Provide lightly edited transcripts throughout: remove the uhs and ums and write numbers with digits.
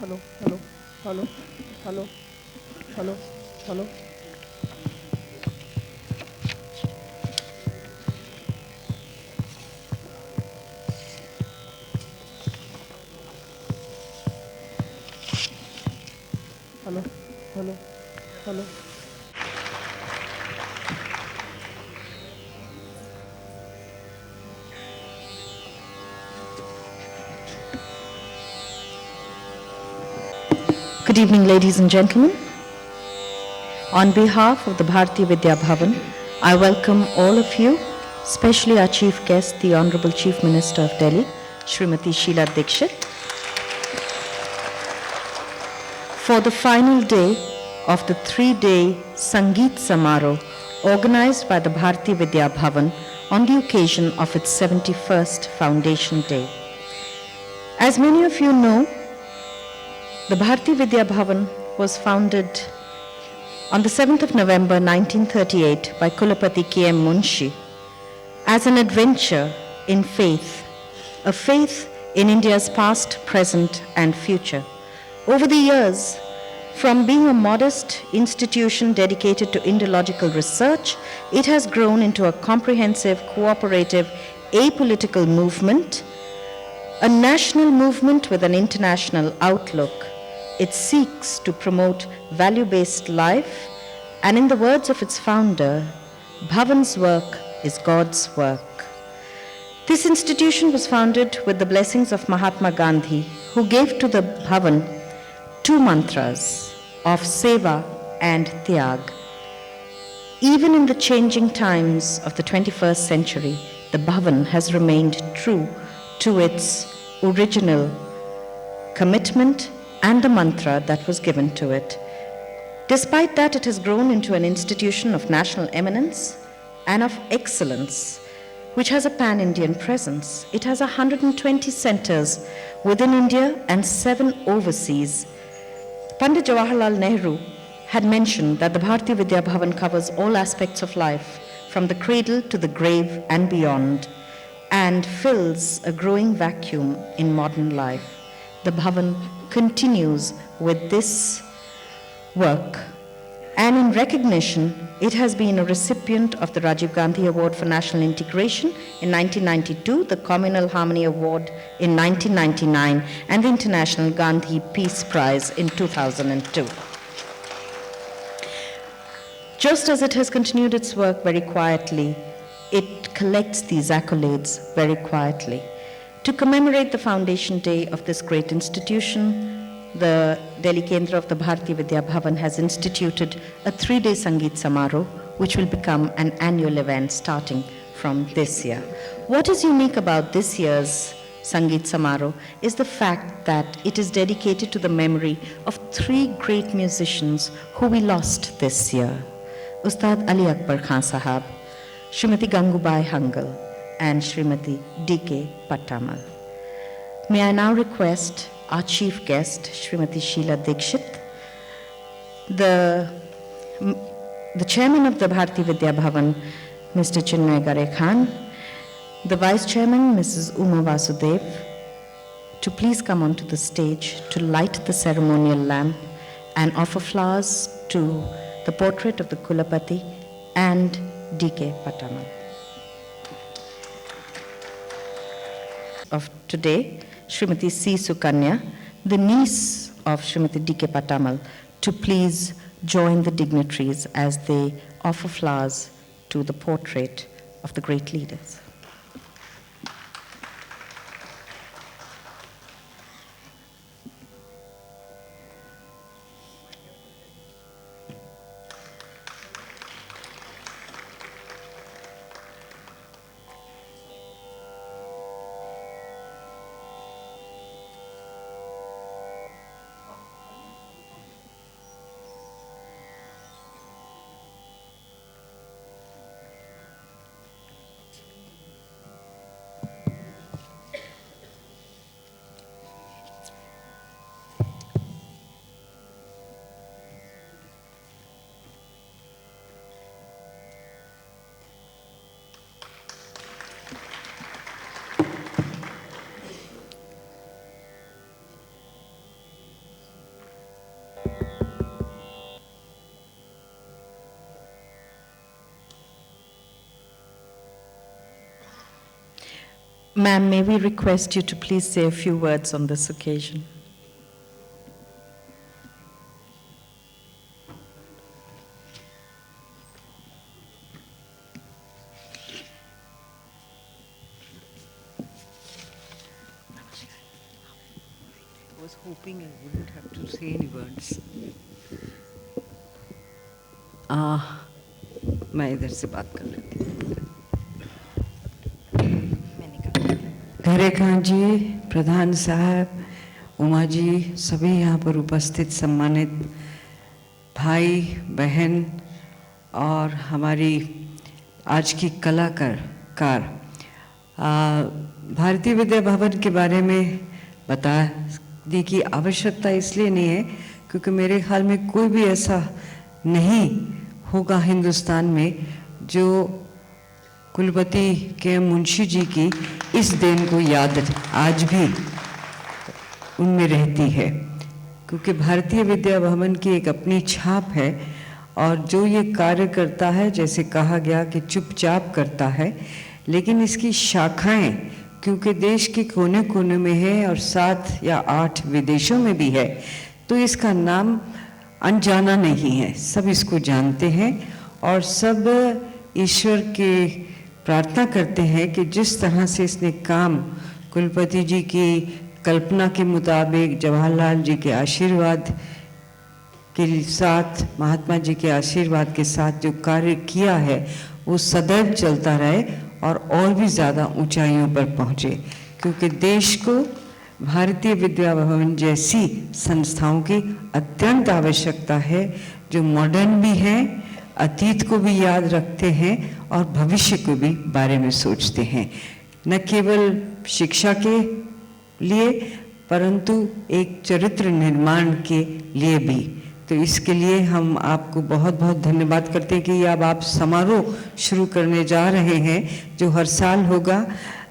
hello, hello, hello, hello, hello, hello. Hello, hello, hello. Good evening, ladies and gentlemen. On behalf of the Bharatiya Vidya Bhavan, I welcome all of you, especially our chief guest, the Honorable Chief Minister of Delhi, Srimati Sheila Dikshit, for the final day of the three-day Sangeet Samaroh organized by the Bharatiya Vidya Bhavan on the occasion of its 71st Foundation Day. As many of you know, the Bharatiya Vidya Bhavan was founded on the 7th of November 1938 by Kulapati K.M. Munshi as an adventure in faith, a faith in India's past, present, and future. Over the years, from being a modest institution dedicated to Indological research, it has grown into a comprehensive, cooperative, apolitical movement, a national movement with an international outlook. It seeks to promote value-based life, and in the words of its founder, Bhavan's work is God's work. This institution was founded with the blessings of Mahatma Gandhi, who gave to the Bhavan two mantras of Seva and Tyag. Even in the changing times of the 21st century, the Bhavan has remained true to its original commitment and the mantra that was given to it. Despite that, it has grown into an institution of national eminence and of excellence, which has a pan-Indian presence. It has 120 centers within India and 7 overseas. Pandit Jawaharlal Nehru had mentioned that the Bharatiya Vidya Bhavan covers all aspects of life, from the cradle to the grave and beyond, and fills a growing vacuum in modern life. The Bhavan continues with this work, and in recognition, it has been a recipient of the Rajiv Gandhi Award for National Integration in 1992, the Communal Harmony Award in 1999, and the International Gandhi Peace Prize in 2002. Just as it has continued its work very quietly, it collects these accolades very quietly. To commemorate the foundation day of this great institution, the Delhi Kendra of the Bharatiya Vidya Bhavan has instituted a 3-day Sangeet Samaroh, which will become an annual event starting from this year. What is unique about this year's Sangeet Samaroh is the fact that it is dedicated to the memory of 3 great musicians who we lost this year: Ustad Ali Akbar Khan Sahab, Srimati Gangubai Hangal, and Srimati D.K. Pattamal. May I now request our chief guest, Srimati Sheila Dikshit, the chairman of the Bharatiya Vidya Bhavan, Mr. Chinmay Gare Khan, the vice chairman, Mrs. Uma Vasudev, to please come onto the stage to light the ceremonial lamp and offer flowers to the portrait of the Kulapati and D.K. Pattamal. Of today, Srimati C. Sukanya, the niece of Srimati D.K. Pattamal, to please join the dignitaries as they offer flowers to the portrait of the great leaders. Ma'am, may we request you to please say a few words on this occasion? I was hoping I wouldn't have to say any words. मैं इधर से बात कर लेती हूँ। खैरे खान जी, प्रधान साहब, उमा जी, सभी यहाँ पर उपस्थित सम्मानित भाई बहन और हमारी आज की कलाकार भारतीय विद्या भवन के बारे में बताने की आवश्यकता इसलिए नहीं है क्योंकि मेरे ख्याल में कोई भी ऐसा नहीं होगा हिंदुस्तान में जो कुलपति के मुंशी जी की इस देन को याद आज भी उनमें रहती है, क्योंकि भारतीय विद्या भवन की एक अपनी छाप है और जो ये कार्य करता है, जैसे कहा गया कि चुपचाप करता है, लेकिन इसकी शाखाएं क्योंकि देश के कोने कोने में है और 7 या 8 विदेशों में भी है, तो इसका नाम अनजाना नहीं है। सब इसको जानते हैं और सब ईश्वर के प्रार्थना करते हैं कि जिस तरह से इसने काम कुलपति जी की कल्पना के मुताबिक जवाहरलाल जी के आशीर्वाद के साथ, महात्मा जी के आशीर्वाद के साथ जो कार्य किया है वो सदैव चलता रहे और भी ज़्यादा ऊंचाइयों पर पहुँचे, क्योंकि देश को भारतीय विद्या भवन जैसी संस्थाओं की अत्यंत आवश्यकता है, जो मॉडर्न भी हैं, अतीत को भी याद रखते हैं और भविष्य को भी बारे में सोचते हैं, न केवल शिक्षा के लिए परंतु एक चरित्र निर्माण के लिए भी। तो इसके लिए हम आपको बहुत बहुत धन्यवाद करते हैं कि अब आप समारोह शुरू करने जा रहे हैं जो हर साल होगा।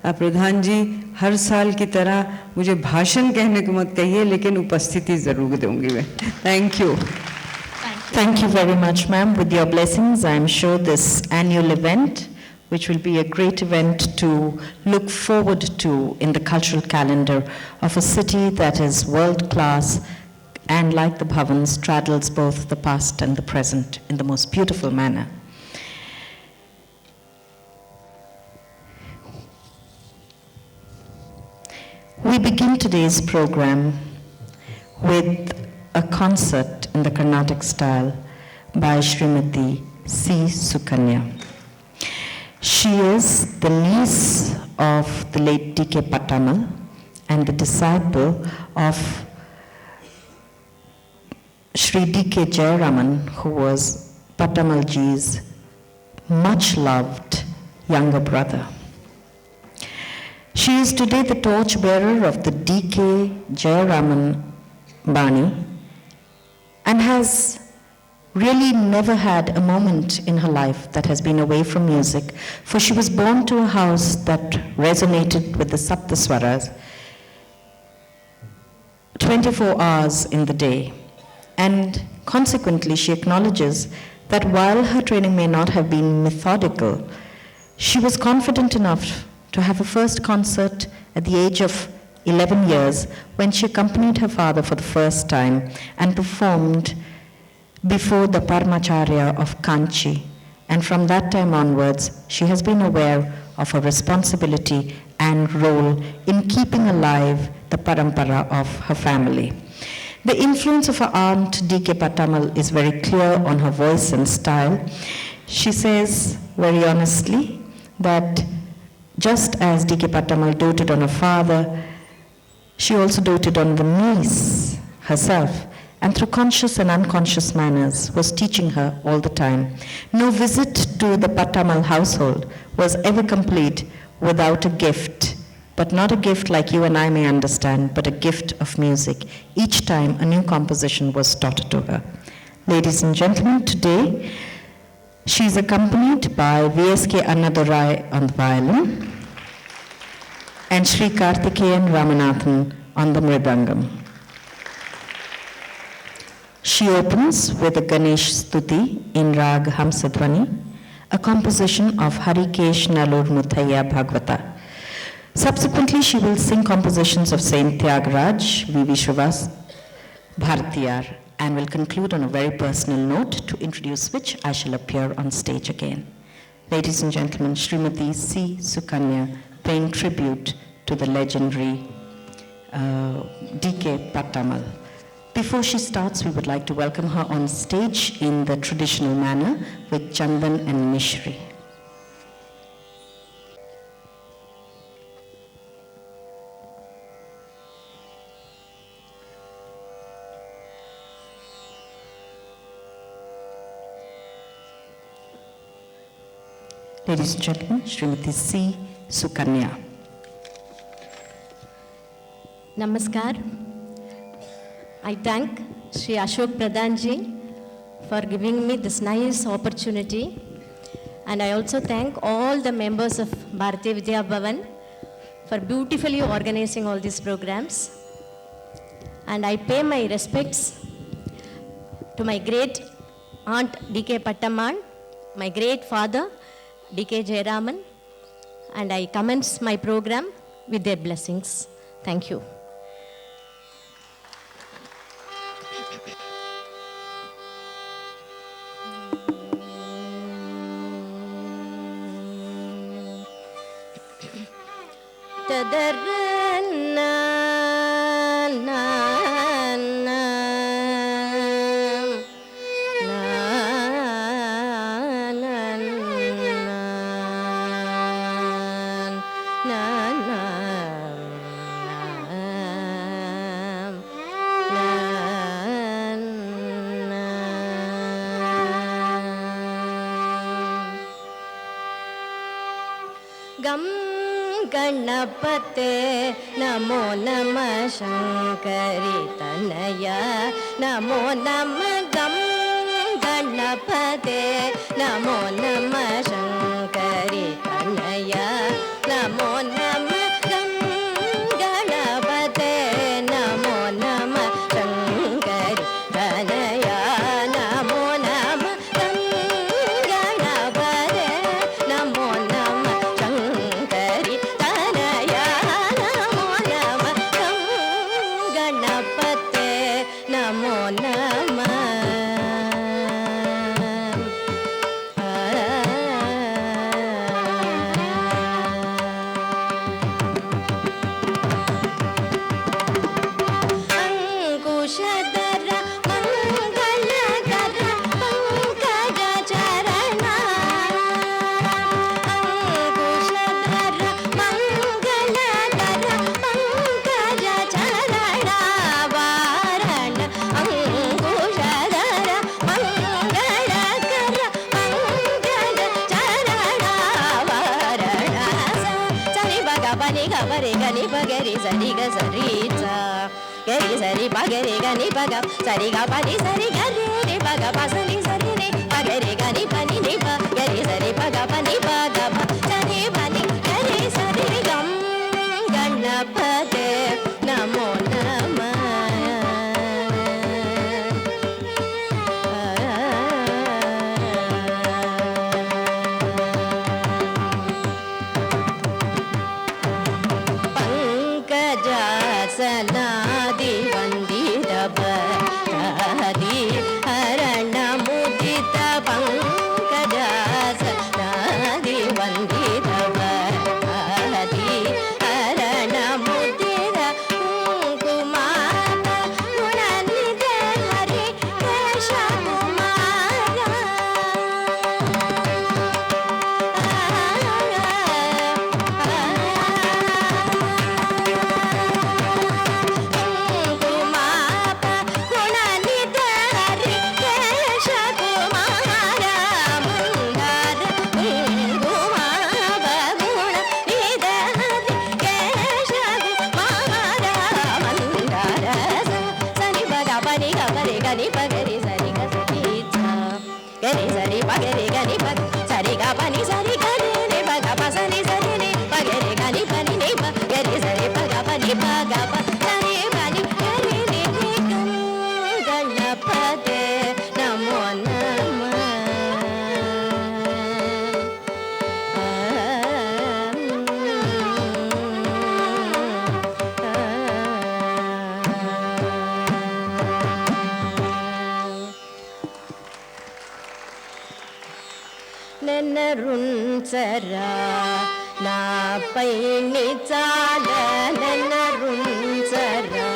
प्रधान जी, हर साल की तरह मुझे भाषण कहने को मत कहिए, लेकिन उपस्थिति जरूर दूंगी मैं। Thank you. Thank you very much, ma'am. With your blessings, I am sure this annual event, which will be a great event to look forward to in the cultural calendar of a city that is world-class and, like the Bhavan, straddles both the past and the present in the most beautiful manner. We begin today's program with a concert in the Carnatic style by Srimati C. Sukanya. She is the niece of the late D.K. Pattamal and the disciple of Sri D.K. Jayaraman, who was Pattamalji's much loved younger brother. She is today the torchbearer of the D.K. Jayaraman Bani and has really never had a moment in her life that has been away from music, for she was born to a house that resonated with the Saptaswaras 24 hours in the day. And consequently, she acknowledges that while her training may not have been methodical, she was confident enough to have a first concert at the age of 11 years when she accompanied her father for the first time and performed before the Paramacharya of Kanchi. And from that time onwards, she has been aware of her responsibility and role in keeping alive the parampara of her family. The influence of her aunt D.K. Pattamal is very clear on her voice and style. She says very honestly that just as D.K. Pattamal doted on her father, she also doted on the niece herself, and through conscious and unconscious manners was teaching her all the time. No visit to the Pattamal household was ever complete without a gift, but not a gift like you and I may understand, but a gift of music. Each time a new composition was taught to her. Ladies and gentlemen, today she is accompanied by V.S.K. Annadurai on the violin and Sri Karthikeyan Ramanathan on the mridangam. She opens with a Ganesh Stuti in Rag Hamsadvani, a composition of Harikesh Nallur Muthaiya Bhagwata. Subsequently, she will sing compositions of Saint Tyagaraja, V.V. Srivas, Bharatiyar, and will conclude on a very personal note, to introduce which I shall appear on stage again. Ladies and gentlemen, Srimati C. Sukanya, paying tribute to the legendary D.K. Pattamal. Before she starts, we would like to welcome her on stage in the traditional manner with Chandan and Mishri. Ladies and gentlemen, Srimati C. Sukanya. Namaskar. I thank Sri Ashok Pradhan ji for giving me this nice opportunity, and I also thank all the members of Bharatiya Vidya Bhavan for beautifully organizing all these programs. And I pay my respects to my great aunt D.K. Pattamal, my great father D.K. Jayaraman, and I commence my program with their blessings. Thank you. गम गणपते नमो नमः शंकरी तनया नमो नमः गम गणपते नमो नमः शंकरी तनया नमो नमः गम गणपते नमो नमः शंकरी तनया नमो नमः गम गणपते नमो नमः शंकरी तनया नमो नमः गम गणपते नमो नमः अंकुशधर मंगलकर पंकज चरण अंकुशधर मंगलकर पंकज चरण वारण अंकुशधर मंगलकर पंकज चरण वारण सरि बग बनि ग बरे गनि बगरि सरि ग सरि चा गरि सरि बगरि गनि बग सरि ग पनि सरि गरि रे बग पसनि सरि रे बगरि गनि पनि नि ब गरि सरि बग पनि बग ब सरि पनि गरि सरि गम गणपते नमो नमः पंकजासनादि वंदित बरहरि हरण मुदित पंकजासनादि वंदित बरहरि हरण मुदित कुमार गुणनिध हरि केश गनि पगरि सरि ग सरि चा गनि सरि पगरि गनि पग सरि ग पनि सरि गनि रे पग पसनि सरि रे पगरि गनि पनि नि प गरि सरि पग पनि पग प सरि पनि गरि रे गम गणपते नमो नमः రుంచరా నాపై నీ చాలనన రుంచరా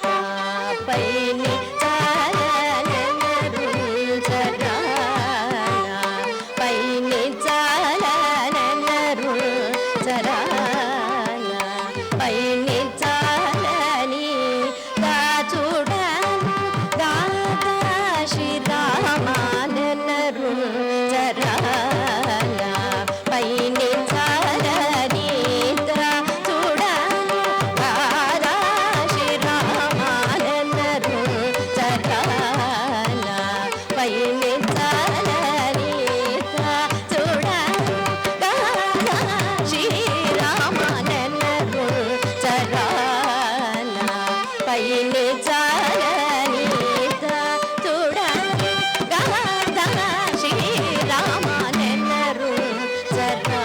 నాపై నీ చాలనన రుంచరా నాపై నీ చాలనన రుంచరా నాపై నీ చాలని చూడను దాదా శ్రీరామానన రుంచరా నాపై నీ చాలని చూడను దాదా శ్రీరామానన రుంచరా నాపై నీ చాలని చూడను దాదా శ్రీరామానన రుంచరా నాపై నీ చాలని చూడను దాదా శ్రీరామానన రుంచరా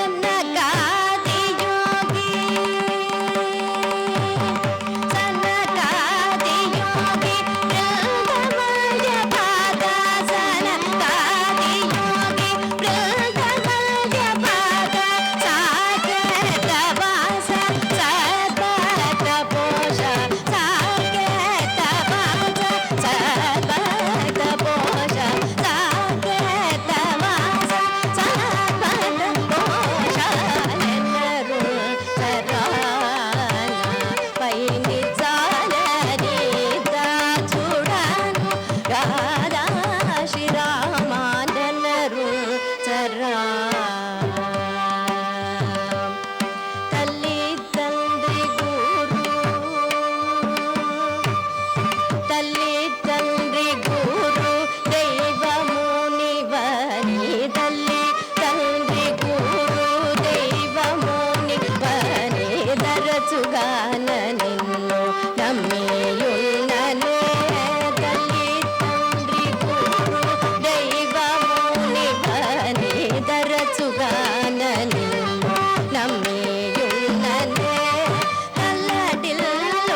సనకాది యోగి సనకాది యోగి బృందమయ పాద సనకాది యోగి బృందమయ పాద సాగత వాస సర్వత పోష సాగత వాస సర్వత పోష సాగత వాస సర్వత పోష నెన్నరు సరాన పై నిజాలని చూడను రాధా శ్రీరామానరు చరా తల్లి తండ్రి గురు తల్లి తండ్రి గురు దైవమునివని తల్లి తండ్రి గురు దైవమునివని దరచుగాన నిన్ను నమ్మియున్ననే తల్లి తండ్రి గురు దైవమునివని దరచుగాన నిన్ను నమ్మియున్ననే తల్లడిల్లుచుంటా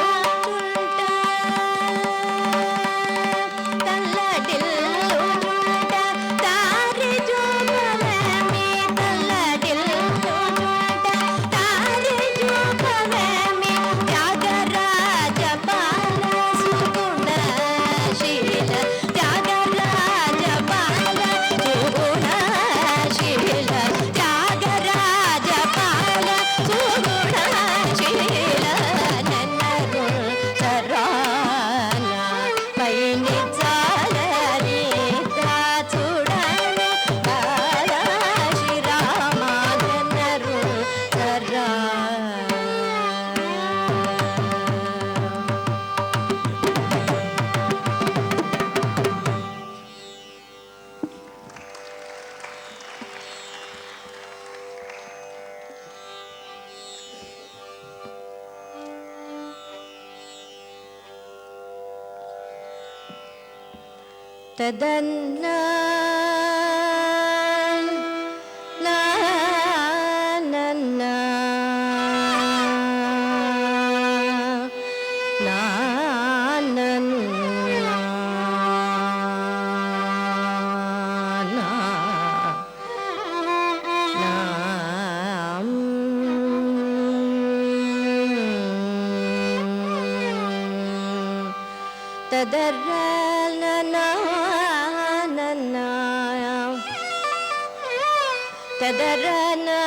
తల్లడిల్లుచుంటా దారి చూపవేమి తల్లడిల్లుచుంటా దారి చూపవేమి త్యాగరాజ బాల సుగుణశీల త్యాగరాజ బాల సుగుణశీల త్యాగరాజ బాల సుగుణశీల నన్నరు సరాన పై నిజాలని చూడను బాలా శ్రీరామానరు సరా తదన్నా నానన్నా తదరనా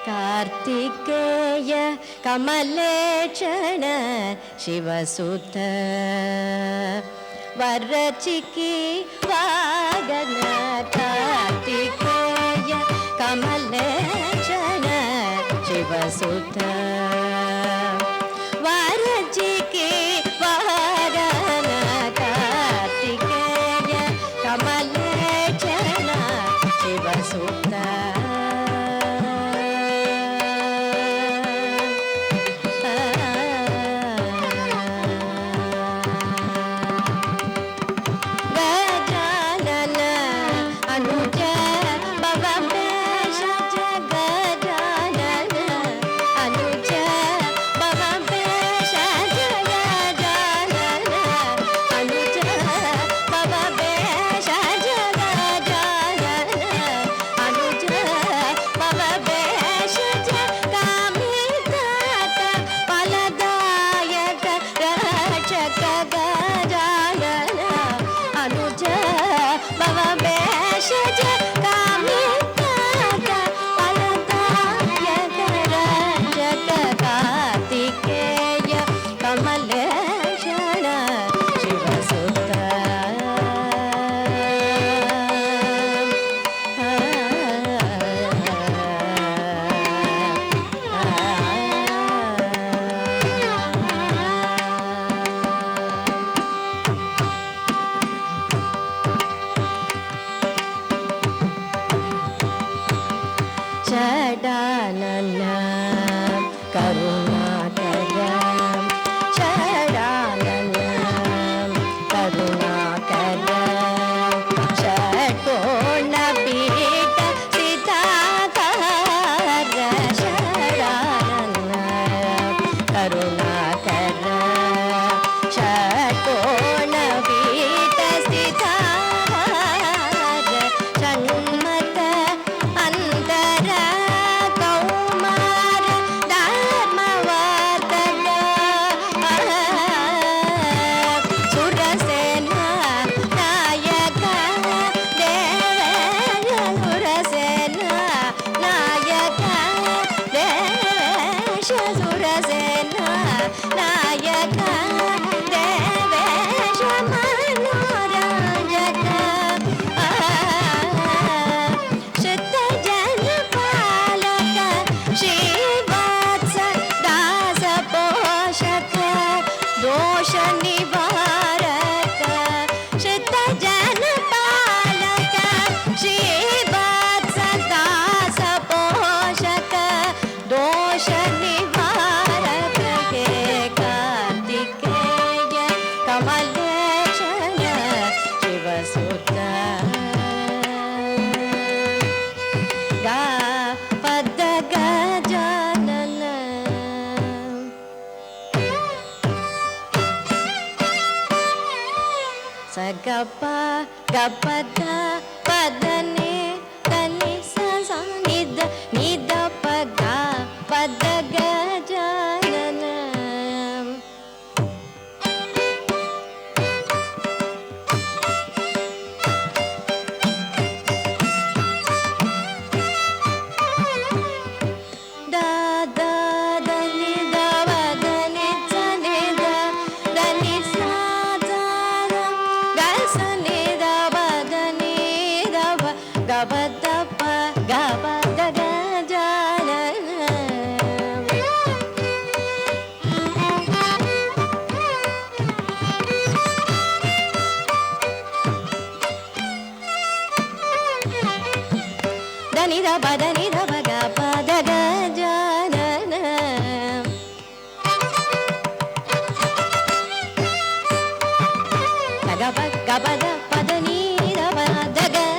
कार्तिकेय कमलेक्षण शिवसुत वरचिकी वागन कार्तिकेय कमलेक्षण शिवसुत वरचिकी वागन कार्तिकेय कमलेक्षण शिवसुत Gapa gapada padane tani sa nida nida paga padaga janana da da da nida vadani tanida dani sa Gabadapa gabadaga janana Dani da badani da gabadaga janana Gabada padani da badaga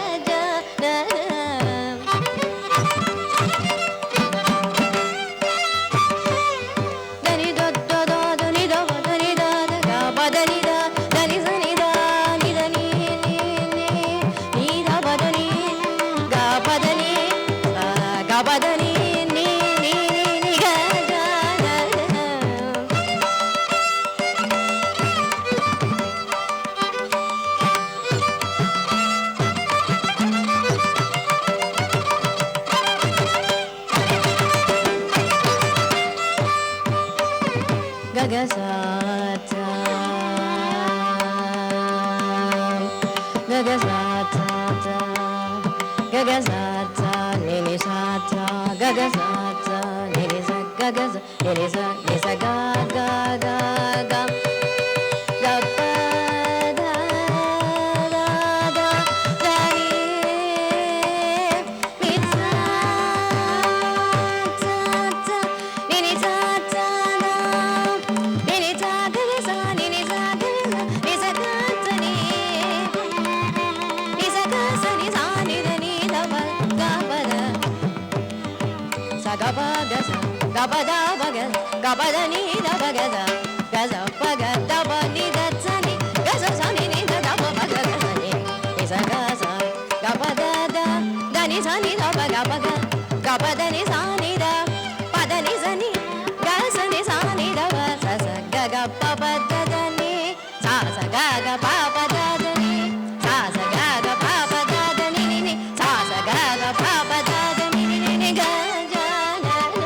gaga sa sa ni ni sa sa gaga sa sa ni ni sa gaga sa ni sa ga ga ga ga ga pa da da da da ni sa sa sa ni ni sa sa da ni ni sa gaga sa ni ni sa gaga sa ni sa ga sa ni ni sa ga sa ni sa ni da ni da ba ga ba da sa ga ba ga sa ga ba da ba da ni da ba ga da ga sa ba ga da ba ni da sa ni ga sa sa ni da da ba ba ga sa ni sa ga ba da da ni sa ni da ba ga ba da ni sa ni da pa da ni sa ni ga sa ni sa ni da ba sa sa ga ga pa pa da da ni sa sa ga ga pa pa da da ni sa sa ga ga pa pa da da ni ni ni sa sa ga ga pa pa da da ni ni ni ga ja la la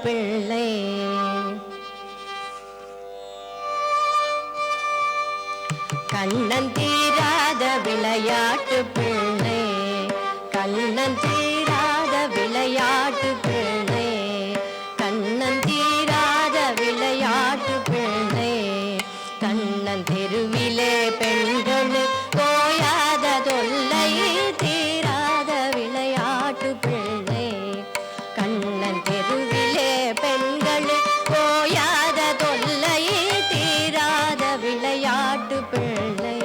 பிள்ளை கண்ணன் தீராத விளையாட்டு பிள்ளை கண்ணன் தீராத விளையாட்டு பிள்ளை கண்ணன் தீராத விளையாட்டு பிள்ளை கண்ணன் தெருவிலே பெண்கள் போயாத தொல்லை தீராத விளையாட்டு பிள்ளை கண்ணன் தெருவிலே பெண்கள் போயாத தொல்லை தீராத விளையாட்டு பிள்ளை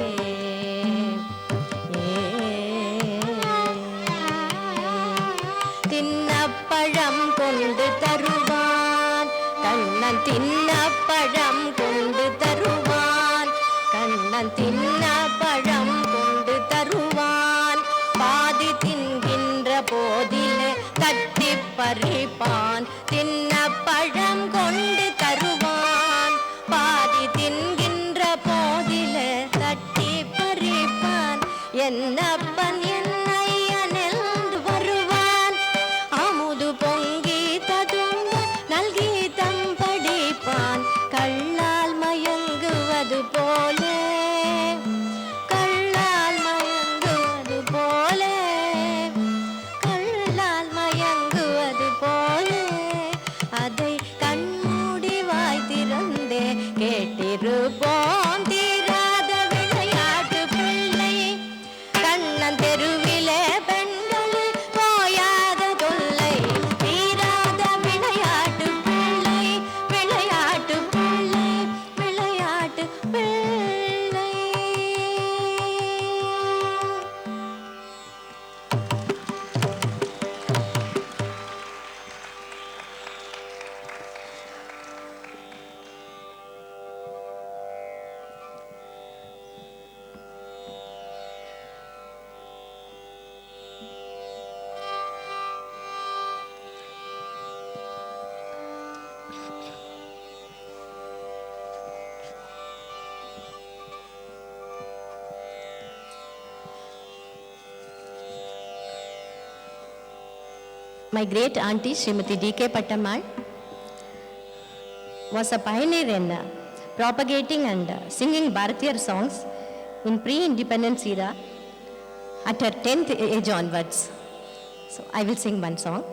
தின்னப்பழம் கொண்டு தருவான் கண்ணன் தின்னப்பழம் கொண்டு தருவான் கண்ணன் தின்னப்பழம் கொண்டு தருவான் பாதி தின்கின்ற போதிலே தட்டி பறிப்பான் தின்னப்பழம் கொண்டு தருவான் பாதி தின்கின்ற போதிலே தட்டி பறிப்பான் என்னப்பன் என்னையனென்று வருவான் அமுது பொங்கி ததுங்க நல்கீதம் படிப்பான் கள்ளால் மயங்குவது போலே கள்ளால் மயங்குவது போலே கள்ளால் மயங்குவது போலே அதை கண்மூடி வாய் திறந்தே கேட்டிருப்போம் தீராத விளையாட்டு பிள்ளை கண்ணன் தெருவிலே பெண்கள் போயாத தொல்லை தீராத விளையாட்டு பிள்ளை விளையாட்டு பிள்ளை விளையாட்டு பிள்ளை My great auntie Srimati D.K. Pattammal was a pioneer in propagating and singing Bharatiya songs in pre-independence era at her 10th age onwards. So I will sing one song.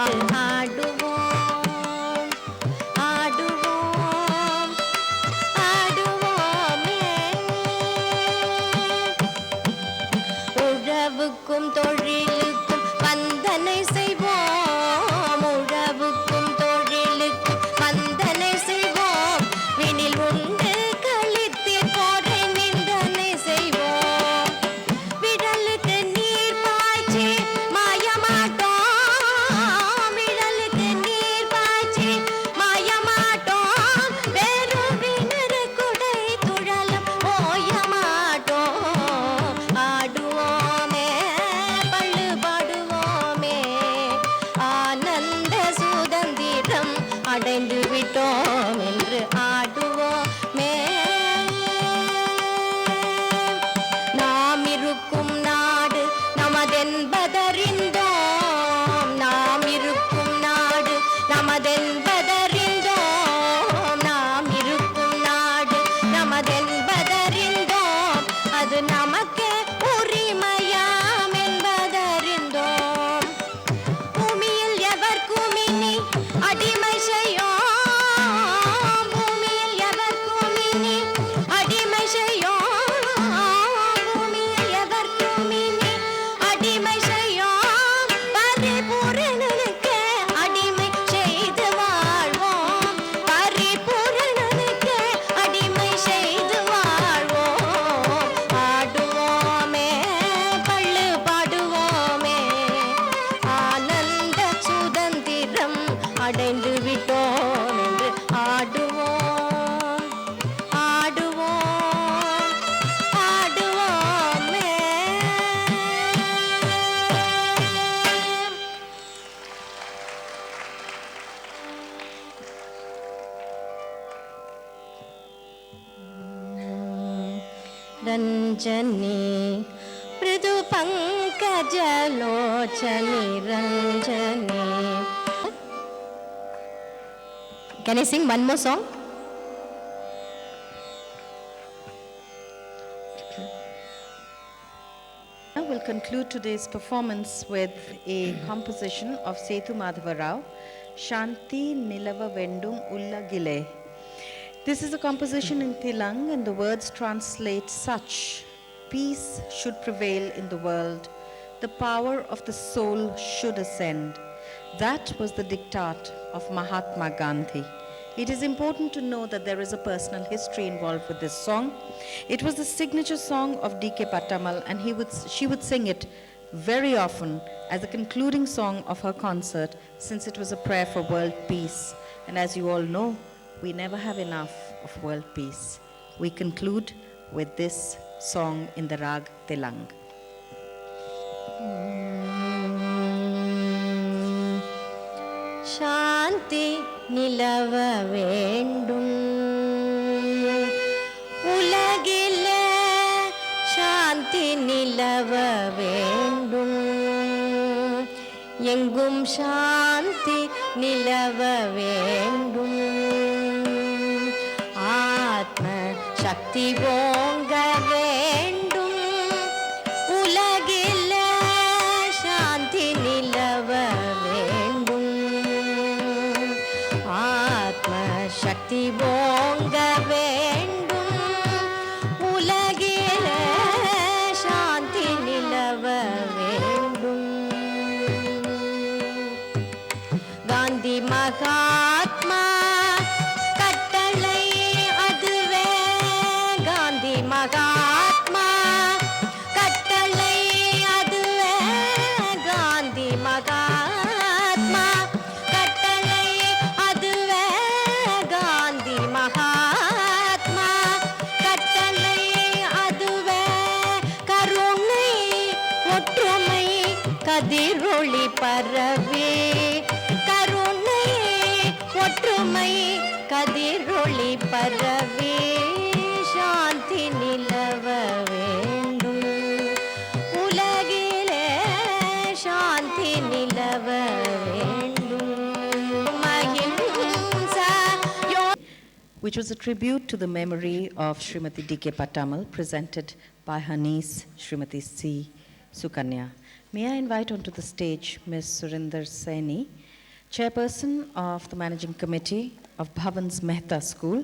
ஆடுவோம் ஆடுவோம் ஆடுவோமே உழவுக்கும் தொழிலுக்கும் வந்தனை செய்வோம் உழவுக்கும் தொழிலுக்கும் வந்தனை செய்வோம் வினில் உண்டு களித்து போரை நிந்தனை செய்வோம் விடலுக்கு நீர் பாய்ச்சி மாயமாட்டோம் விடலுக்கு நீர் பாய்ச்சி மாயமாட்டோம் வெறும் வினறு குடை துழலும் ஓயமாட்டோம் ஆடுவோமே பள்ளு பாடுவோமே ஆனந்த சுதந்திரம் அடைந்து விட்டோம் என்று ஆடுவோமே நாம் இருக்கும் நாடு நமதென்பதறிந்தோம் நாம் இருக்கும் நாடு நமதென்பதறிந்தோம் நாம் இருக்கும் நாடு நமதென்பதறிந்தோம் அது நமக்கே உரிமையாம் என்பதறிந்தோம் பூமியில் எவர்க்கும் இனி அடிமை செய்யோம் பூமியில் எவர்க்கும் இனி அடிமை செய்யோம் பூமியில் எவர்க்கும் இனி அடிமை செய்யோம் பரிபூரணனுக்கு அடிமை செய்து வாழ்வோம் பரிபூரணனுக்கு அடிமை செய்து வாழ்வோம் ஆடுவோமே பள்ளு பாடுவோமே ஆனந்த சுதந்திரம் அடைந்து விட்டோம் என்று ஆடுவோம் ஆடுவோம் ஆடுவோமே रंजनी मृदु पंकजलोचनी Ranjani. Can I sing one more song? Now we'll conclude today's performance with a composition of Sethu Madhava Rao, Shanti Nilava Vendum Ulla Gile. This is a composition in Telang and the words translate such: peace should prevail in the world, the power of the soul should ascend. That was the diktat of Mahatma Gandhi. It is important to know that there is a personal history involved with this song. It was the signature song of D.K. Pattamal and she would sing it very often as the concluding song of her concert, since it was a prayer for world peace. And as you all know, we never have enough of world peace. We conclude with this song in the Rag Telang. சாந்தி நிலவ வேண்டும் உலகில் சாந்தி நிலவ வேண்டும் எங்கும் சாந்தி நிலவ வேண்டும் ஆத்ம சக்தி ஓங்க வேண்டும் உலகில் சாந்தி நிலவ வேண்டும் ஆத்ம சக்தி ஓங்க வேண்டும் உலகில் சாந்தி நிலவ வேண்டும் காந்தி மகாத்மா கட்டளை அதுவே காந்தி மகாத்மா கட்டளை அதுவே காந்தி மகாத்மா கட்டளை அதுவே காந்தி மகாத்மா கட்டளை அதுவே கருணை ஒற்றுமை கதிரொளி பரவே கருணை ஒற்றுமை கதிரொளி பரவே சாந்தி நிலவ வேண்டும் உலகிலே சாந்தி நிலவ வேண்டும் which was a tribute to the memory of Srimati D.K. Patamal, presented by her niece, Srimati C. Sukanya. May I invite onto the stage Ms. Surinder Saini, Chairperson of the Managing Committee of Bhavan's Mehta School,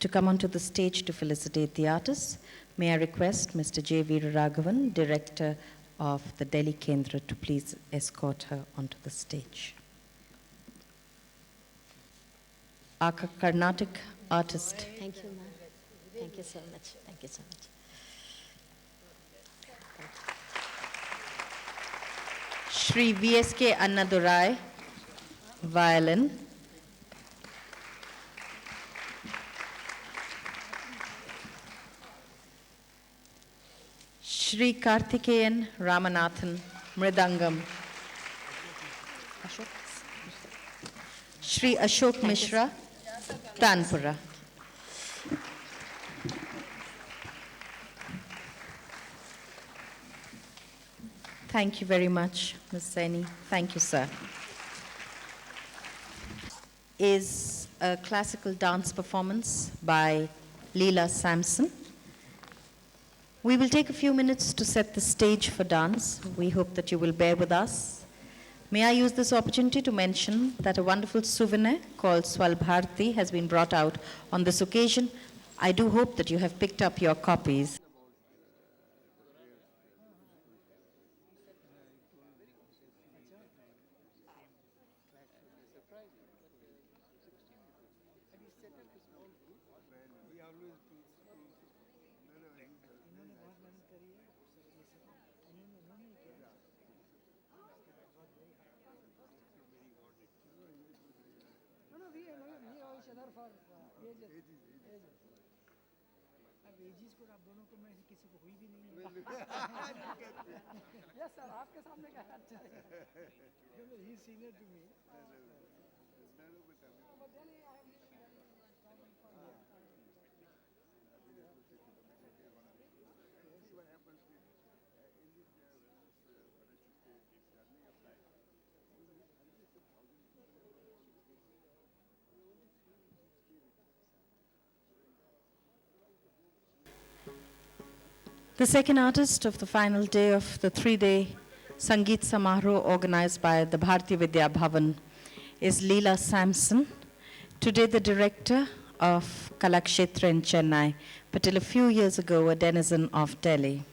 to come onto the stage to felicitate the artists. May I request Mr. J. Veeraraghavan, Director of the Delhi Kendra, to please escort her onto the stage. Our Carnatic artist. Thank you, ma'am. Thank you so much. Thank you so much. Shri V.S.K. Annadurai, violin. Shri Karthikeyan Ramanathan, mridangam. Shri Ashok Mishra, Tanpura. Thank you very much, Ms. Saini. Thank you, sir. Is a classical dance performance by Leela Samson. We will take a few minutes to set the stage for dance. We hope that you will bear with us. May I use this opportunity to mention that a wonderful souvenir called Swalbharti has been brought out on this occasion. I do hope that you have picked up your copies. Aegis को आप दोनों को मैं किसी को हुई भी नहीं है यस सर आपके सामने क्या अच्छा है ही senior to me The second artist of the final day of the 3-day Sangeet Samaroh organized by the Bharati Vidya Bhavan is Leela Samson, today the director of Kalakshetra in Chennai, but till a few years ago a denizen of Delhi.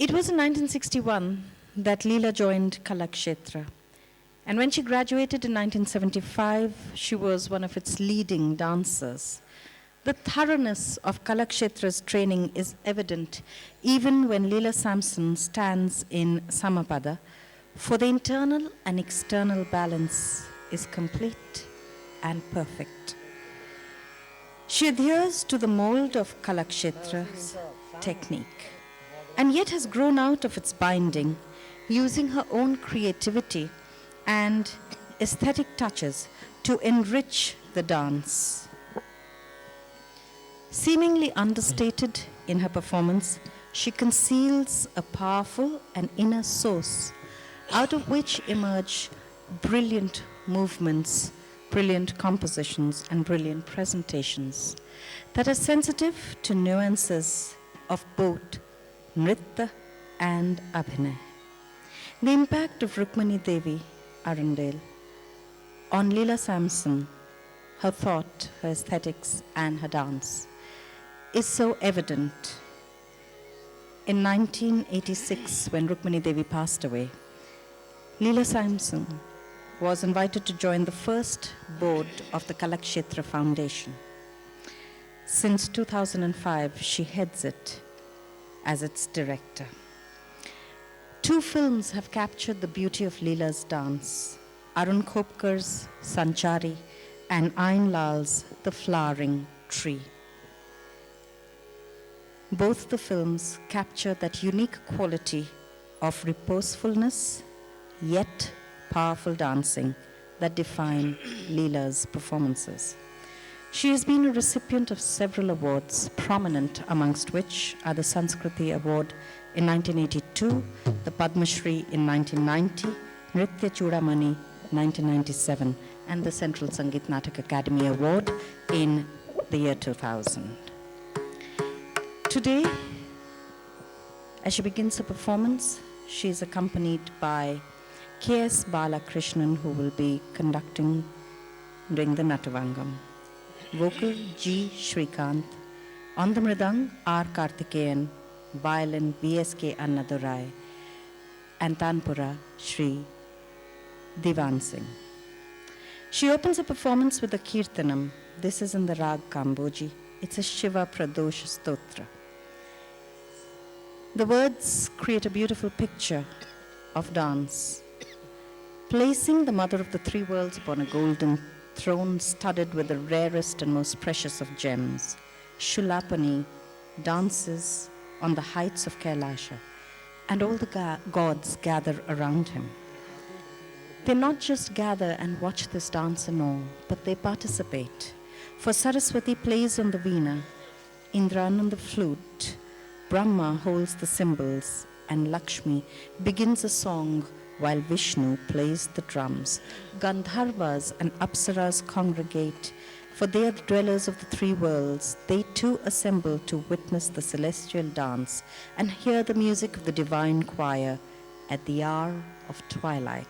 It was in 1961 that Leela joined Kalakshetra, and when she graduated in 1975, she was one of its leading dancers. The thoroughness of Kalakshetra's training is evident even when Leela Samson stands in Samapada, for the internal and external balance is complete and perfect. She adheres to the mold of Kalakshetra's technique, and yet has grown out of its binding, using her own creativity and aesthetic touches to enrich the dance. Seemingly understated in her performance, she conceals a powerful and inner source out of which emerge brilliant movements, brilliant compositions, and brilliant presentations that are sensitive to nuances of both Nritya and Abhinay. The impact of Rukmani Devi Arundel on Leela Samson, her thought, her aesthetics, and her dance is so evident. In 1986, when Rukmani Devi passed away, Leela Samson was invited to join the first board of the Kalakshetra Foundation. Since 2005, she heads it as its director. 2 films have captured the beauty of Leela's dance: Arun Khopkar's Sanchari and Ain Lal's The Flowering Tree. Both the films capture that unique quality of reposefulness, yet powerful dancing that define Leela's performances. She has been a recipient of several awards, prominent amongst which are the Sanskriti Award in 1982, the Padma Shri in 1990, Nritya Chudamani 1997 and the Central Sangeet Natak Academy Award in the year 2000. Today, as she begins her performance, she is accompanied by K.S. Balakrishnan, who will be conducting during the Natavangam. Vocal G. Shrikant. On the Mridang, R. Karthikeyan. Violin B.S.K. Annadurai. And Tanpura, Shri Divan Singh. She opens a performance with a Kirtanam. This is in the Rag Kamboji. It's a Shiva Pradosha Stotra. The words create a beautiful picture of dance, placing the mother of the three worlds upon a golden throne studded with the rarest and most precious of gems. Shulapani dances on the heights of Kailasha, and all the gods gather around him. They not just gather and watch this dance and all, but they participate. For Saraswati plays on the veena, Indran on the flute, Brahma holds the cymbals, and Lakshmi begins a song while Vishnu plays the drums. Gandharvas and Apsaras congregate, for they are the dwellers of the three worlds. They too assemble to witness the celestial dance and hear the music of the divine choir at the hour of twilight.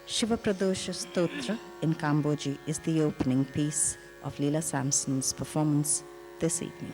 Shiva Pradosha Stotra in Kamboji is the opening piece of Leela Sampson's performance this evening.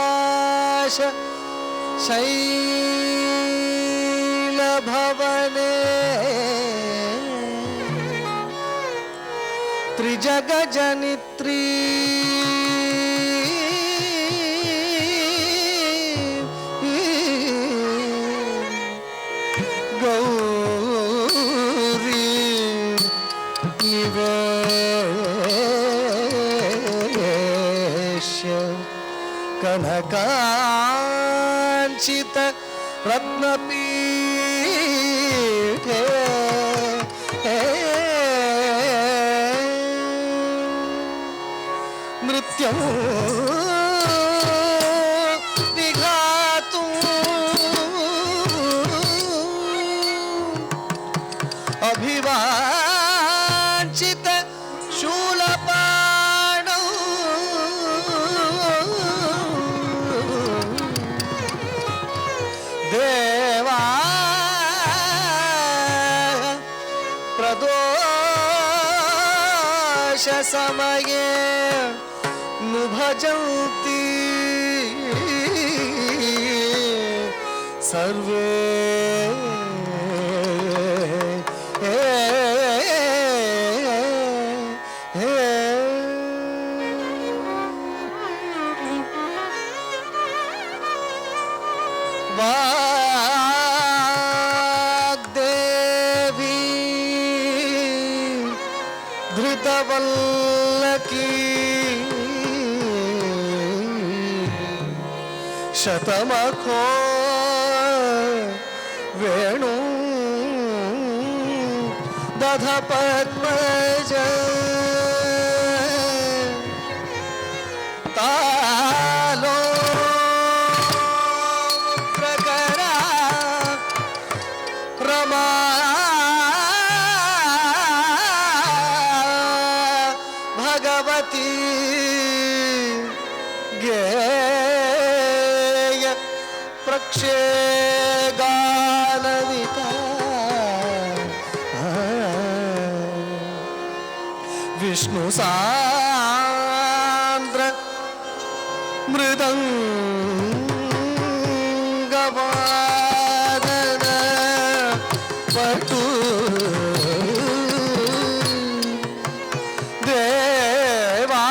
Kailash शैल भवने त्रिजग जनित्री गौरी निवेश कनकांचित रत्नपीठे नृत्यं विघातुं अभिवाञ्छित शूलपाणौ देवा प्रदोष समये नु भजन्ति सर्वे वाग्देवी धृतवल्लकी शतमखो वेणु दधपद्मज तालो प्रकरा रमा भगवती गेय प्रक्षे गानविता विष्णु सांद्र मृदंगवादन पटु देवा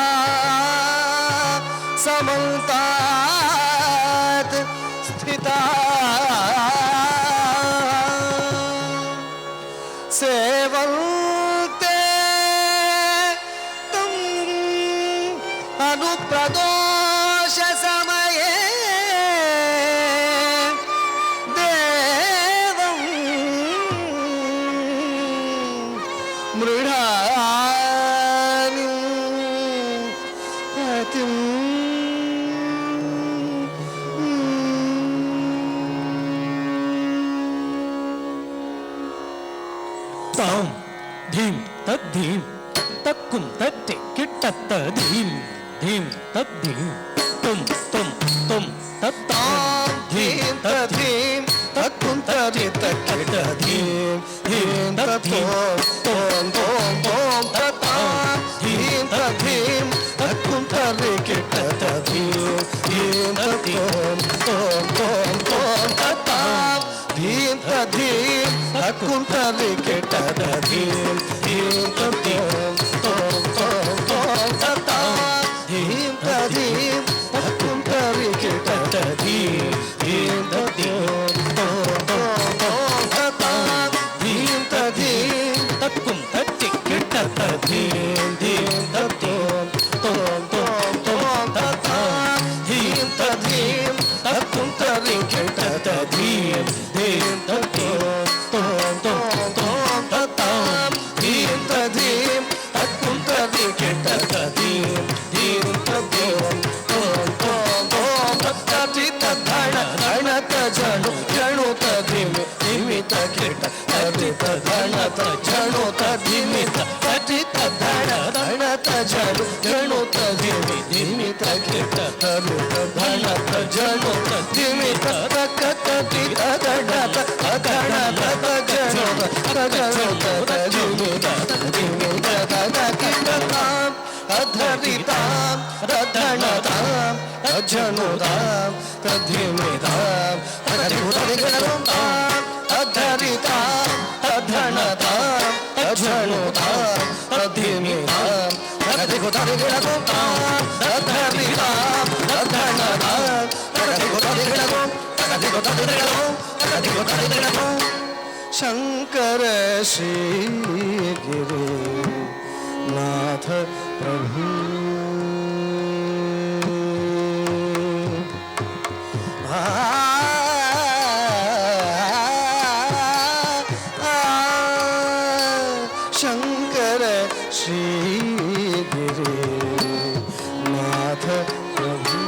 समन्तात स्थिता सेवन्ते तं अनुप्रदोष समये देवं मृढानिं पतिं तां धीं तद्धीं तक्कुं तत्ते किट्टत्त धीं धीं तद्धीं तुं तुं तुं तत्तां धीं तद्धीं तक्कुं तदितकिट धीं धीं तत्तों तों तों तों तत्तां धीं तद्धीं तक्कुं तदिकिट धीं धीं तत्तों तों तों तों तत्तां धीं तद्धीं तक्कुं तदिकिट धीं धीं तत्तों तों तों तों तत्तां धीं तद्धीं तक्कुं तदिकिट धीं धीं तत्तों तक्कुं तत्ते किट्टत्त धीं धीं तत्तों तों तों तों तत्तां धीं तद्धीं तक्कुं तदिकिट धीं धीं तत्तों तों तों तों तत्तां धीं तद्धीं तक्कुं तदिकिट धीं धीं तत्तों तों तों तों तत्तचित धण धणत जणु जणु तधिमि धिमित किट तदित धणत जणु तधिमित तदित धण धणत जणु जणु तधिमि धिमित किट तदित धणत जणु तधिमित तकत तित धणत अधणत जणु तजणु तधिमित तधिमित तदकिटतां अधरितां तद्धणतां तज्जनुतां तद्धिमितां तदिगुतदिगणतां अधरितां तद्धणतां तज्जनुतां तद्धिमितां तदिगुतदिगणतां तद्धरितां तद्धणतां तदिगुतदिगणतां शंकर श्री गिरिनाथ प्रभु शंकर श्री गिरिनाथ प्रभु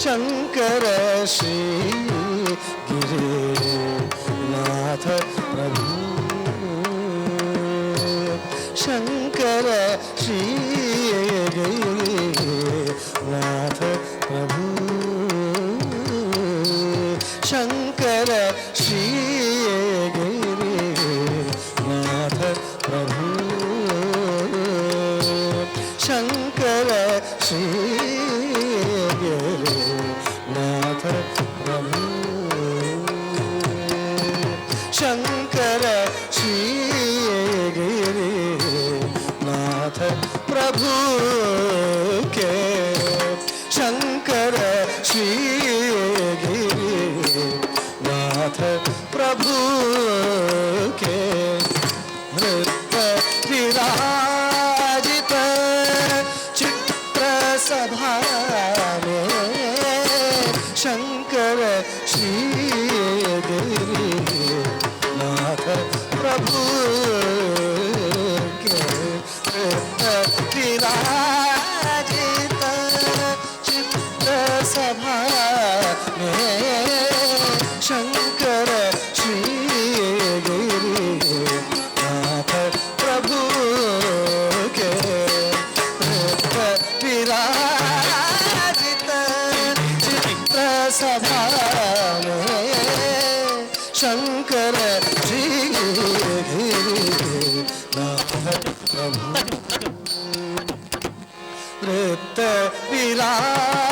शंकर श्री गिरिनाथ प्रभु शंकर श्री गिरिनाथ प्रभु शंकर श्री गिरिनाथ प्रभु शंकर श्री गिरिनाथ श्री गिरिनाथ प्रभु के नृत्य विराजित चित्र सभा में शंकर श्री गिरिनाथ प्रभु के नृत्य विराजित चित्र सभा में शंकर श्री गिरिनाथ प्रभु के नृत्य विराजित चित्र सभा में शंकर श्री गिरिनाथ प्रभु नृत्य विराजित